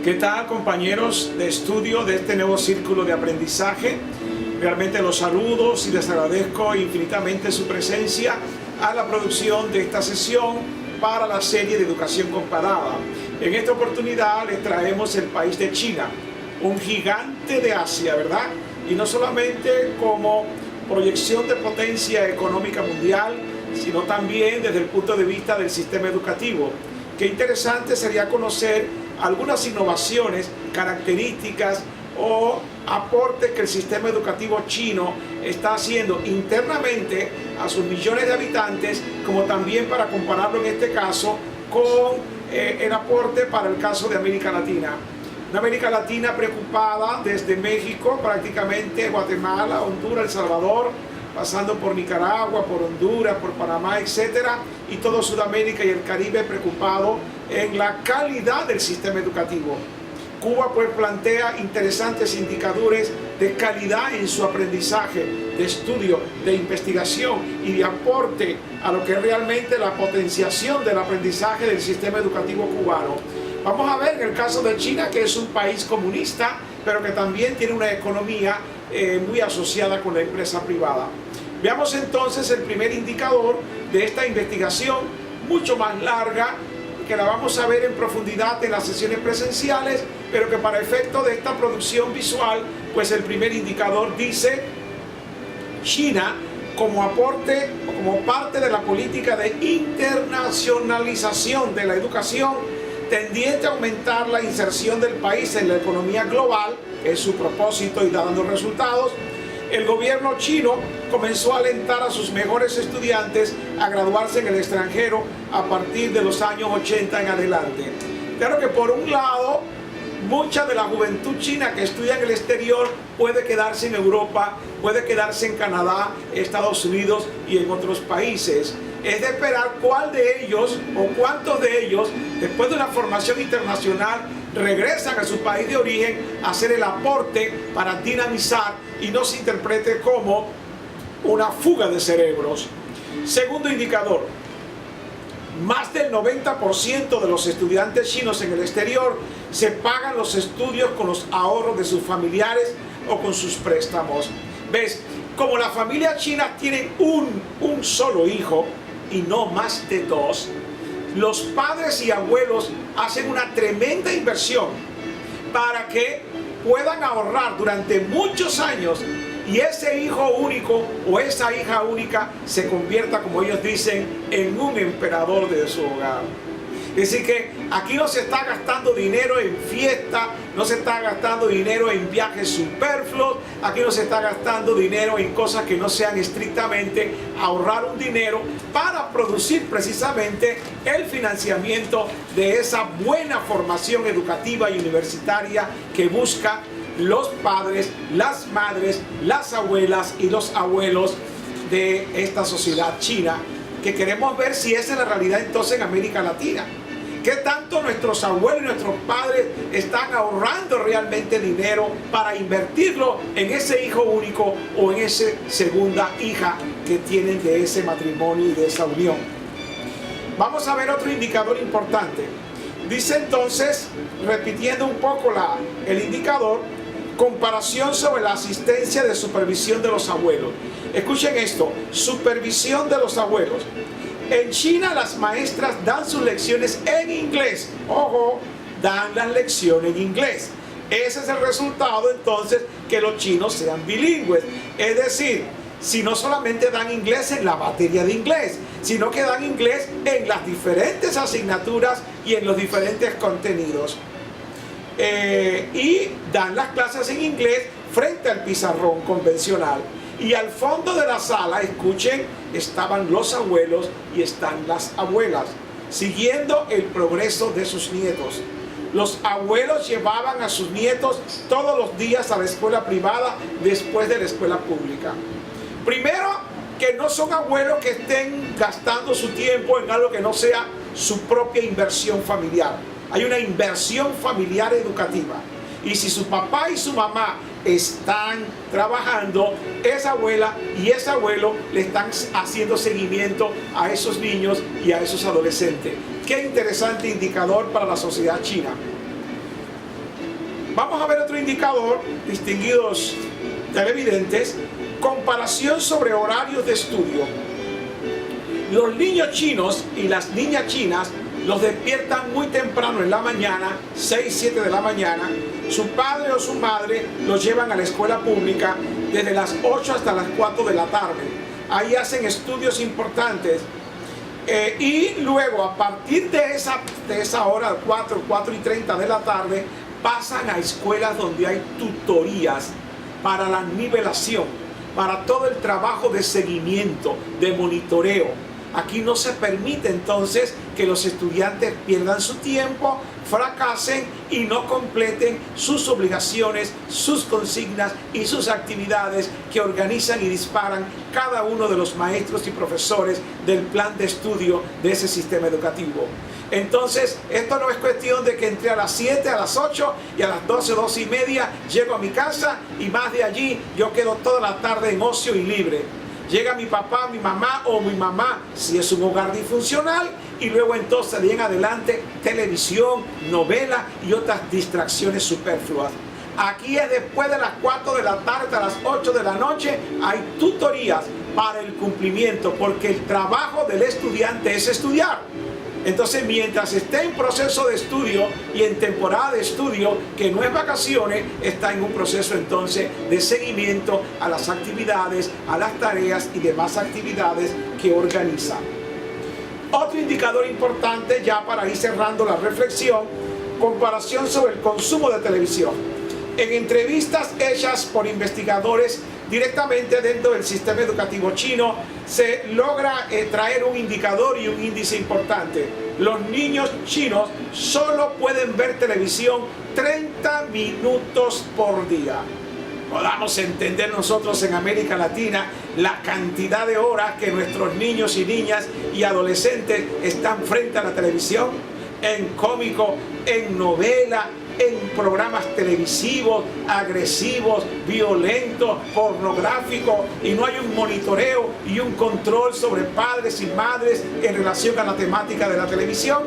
¿Qué tal, compañeros de estudio de este nuevo círculo de aprendizaje? Realmente los saludos y les agradezco infinitamente su presencia a la producción de esta sesión para la serie de educación comparada. En esta oportunidad les traemos el país de China, un gigante de Asia, ¿verdad? Y no solamente como proyección de potencia económica mundial, sino también desde el punto de vista del sistema educativo. Qué interesante sería conocer algunas innovaciones, características o aportes que el sistema educativo chino está haciendo internamente a sus millones de habitantes, como también para compararlo en este caso con el aporte para el caso de América Latina. Una América Latina preocupada desde México, prácticamente Guatemala, Honduras, El Salvador, pasando por Nicaragua, por Honduras, por Panamá, etcétera, y todo Sudamérica y el Caribe preocupado en la calidad del sistema educativo. Cuba pues plantea interesantes indicadores de calidad en su aprendizaje, de estudio, de investigación y de aporte a lo que es realmente la potenciación del aprendizaje del sistema educativo cubano. Vamos a ver en el caso de China, que es un país comunista, pero que también tiene una economía muy asociada con la empresa privada. Veamos entonces el primer indicador de esta investigación, mucho más larga, que la vamos a ver en profundidad en las sesiones presenciales, pero que para efecto de esta producción visual, pues el primer indicador dice: China como aporte o como parte de la política de internacionalización de la educación, tendiente a aumentar la inserción del país en la economía global, es su propósito y dando resultados. El gobierno chino comenzó a alentar a sus mejores estudiantes a graduarse en el extranjero a partir de los años 80 en adelante. Claro que por un lado, mucha de la juventud china que estudia en el exterior puede quedarse en Europa, puede quedarse en Canadá, Estados Unidos y en otros países. Es de esperar cuál de ellos o cuántos de ellos, después de una formación internacional, regresan a su país de origen a hacer el aporte para dinamizar y no se interprete como una fuga de cerebros. Segundo indicador: más del 90% de los estudiantes chinos en el exterior se pagan los estudios con los ahorros de sus familiares o con sus préstamos. ¿Ves? Como las familias chinas tienen un solo hijo y no más de dos, los padres y abuelos hacen una tremenda inversión para que puedan ahorrar durante muchos años y ese hijo único o esa hija única se convierta, como ellos dicen, en un emperador de su hogar. Es decir que aquí no se está gastando dinero en fiesta, no se está gastando dinero en viajes superfluos, aquí no se está gastando dinero en cosas que no sean estrictamente ahorrar un dinero para producir precisamente el financiamiento de esa buena formación educativa y universitaria que busca los padres, las madres, las abuelas y los abuelos de esta sociedad china, que queremos ver si esa es la realidad entonces en América Latina. ¿Qué tanto nuestros abuelos y nuestros padres están ahorrando realmente dinero para invertirlo en ese hijo único o en esa segunda hija que tienen de ese matrimonio y de esa unión? Vamos a ver otro indicador importante. Dice entonces, repitiendo un poco el indicador, comparación sobre la asistencia de supervisión de los abuelos. Escuchen esto: supervisión de los abuelos. En China las maestras dan sus lecciones en inglés. Ojo, dan las lecciones en inglés. Ese es el resultado entonces, que los chinos sean bilingües. Es decir, si no solamente dan inglés en la materia de inglés, sino que dan inglés en las diferentes asignaturas y en los diferentes contenidos. Y dan las clases en inglés frente al pizarrón convencional. Y al fondo de la sala, escuchen, estaban los abuelos y están las abuelas, siguiendo el progreso de sus nietos. Los abuelos llevaban a sus nietos todos los días a la escuela privada después de la escuela pública. Primero, que no son abuelos que estén gastando su tiempo en algo que no sea su propia inversión familiar. Hay una inversión familiar educativa. Y si su papá y su mamá están trabajando, esa abuela y ese abuelo le están haciendo seguimiento a esos niños y a esos adolescentes. Qué interesante indicador para la sociedad china. Vamos a ver otro indicador, distinguidos televidentes, comparación sobre horarios de estudio. Los niños chinos y las niñas chinas los despiertan muy temprano en la mañana, 6, 7 de la mañana. Su padre o su madre los llevan a la escuela pública desde las 8 hasta las 4 de la tarde. Ahí hacen estudios importantes. Y luego, a partir de esa hora, 4:30 de la tarde, pasan a escuelas donde hay tutorías para la nivelación, para todo el trabajo de seguimiento, de monitoreo. Aquí no se permite entonces que los estudiantes pierdan su tiempo, fracasen y no completen sus obligaciones, sus consignas y sus actividades que organizan y disparan cada uno de los maestros y profesores del plan de estudio de ese sistema educativo. Entonces, esto no es cuestión de que entre a las 7, a las 8 y a las 12, 12 y media llego a mi casa y más de allí yo quedo toda la tarde en ocio y libre. Llega mi papá, mi mamá o mi mamá, si es un hogar disfuncional, y luego entonces de en adelante televisión, novela y otras distracciones superfluas. Aquí es después de las 4 de la tarde hasta las 8 de la noche, hay tutorías para el cumplimiento, porque el trabajo del estudiante es estudiar. Entonces, mientras esté en proceso de estudio y en temporada de estudio, que no es vacaciones, está en un proceso entonces de seguimiento a las actividades, a las tareas y demás actividades que organiza. Otro indicador importante, ya para ir cerrando la reflexión, comparación sobre el consumo de televisión. En entrevistas hechas por investigadores directamente dentro del sistema educativo chino, se logra traer un indicador y un índice importante. Los niños chinos solo pueden ver televisión 30 minutos por día. Podamos entender nosotros en América Latina la cantidad de horas que nuestros niños y niñas y adolescentes están frente a la televisión, en cómico, en novela, en programas televisivos, agresivos, violentos, pornográficos, y no hay un monitoreo y un control sobre padres y madres en relación a la temática de la televisión.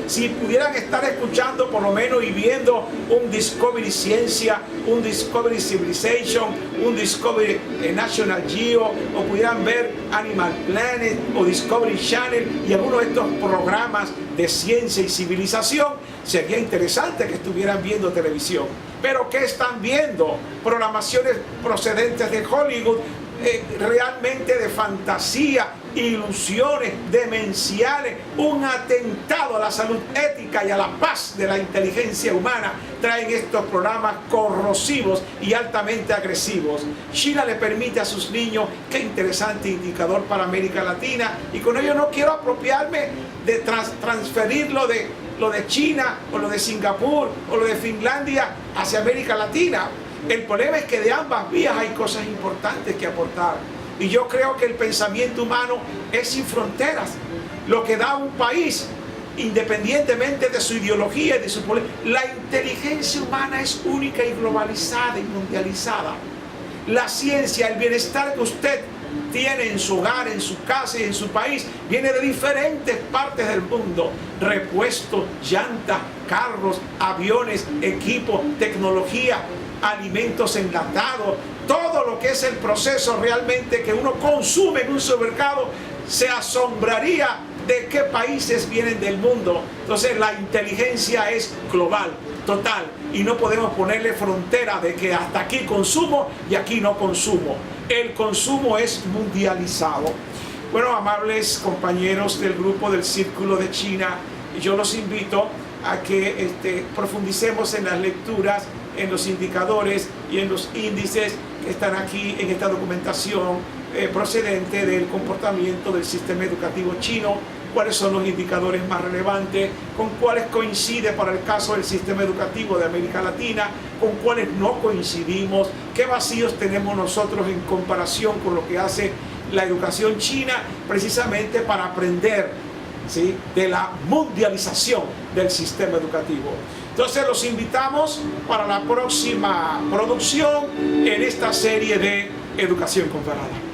Si pudieran estar escuchando por lo menos y viendo un Discovery Ciencia, un Discovery Civilization, un Discovery National Geo, o pudieran ver Animal Planet o Discovery Channel y algunos de estos programas de ciencia y civilización, sería interesante que estuvieran viendo televisión. Pero ¿qué están viendo? Programaciones procedentes de Hollywood, realmente de fantasía, ilusiones demenciales, un atentado a la salud ética y a la paz de la inteligencia humana. Traen estos programas corrosivos y altamente agresivos. China le permite a sus niños, qué interesante indicador para América Latina, y con ello no quiero apropiarme de transferir lo de China o lo de Singapur o lo de Finlandia hacia América Latina. El problema es que de ambas vías hay cosas importantes que aportar. Y yo creo que el pensamiento humano es sin fronteras. Lo que da un país, independientemente de su ideología y de su política, la inteligencia humana es única y globalizada y mundializada. La ciencia, el bienestar que usted tiene en su hogar, en su casa y en su país, viene de diferentes partes del mundo. Repuestos, llantas, carros, aviones, equipos, tecnología, alimentos enlatados, todo lo que es el proceso realmente que uno consume en un supermercado, se asombraría de qué países vienen del mundo. Entonces la inteligencia es global, total, y no podemos ponerle frontera de que hasta aquí consumo y aquí no consumo. El consumo es mundializado. Bueno, amables compañeros del grupo del Círculo de China, yo los invito a que profundicemos en las lecturas, en los indicadores y en los índices que están aquí en esta documentación procedente del comportamiento del sistema educativo chino, cuáles son los indicadores más relevantes, con cuáles coincide para el caso del sistema educativo de América Latina, con cuáles no coincidimos, qué vacíos tenemos nosotros en comparación con lo que hace la educación china, precisamente para aprender, ¿sí?, de la mundialización del sistema educativo. Entonces los invitamos para la próxima producción en esta serie de Educación Comparada.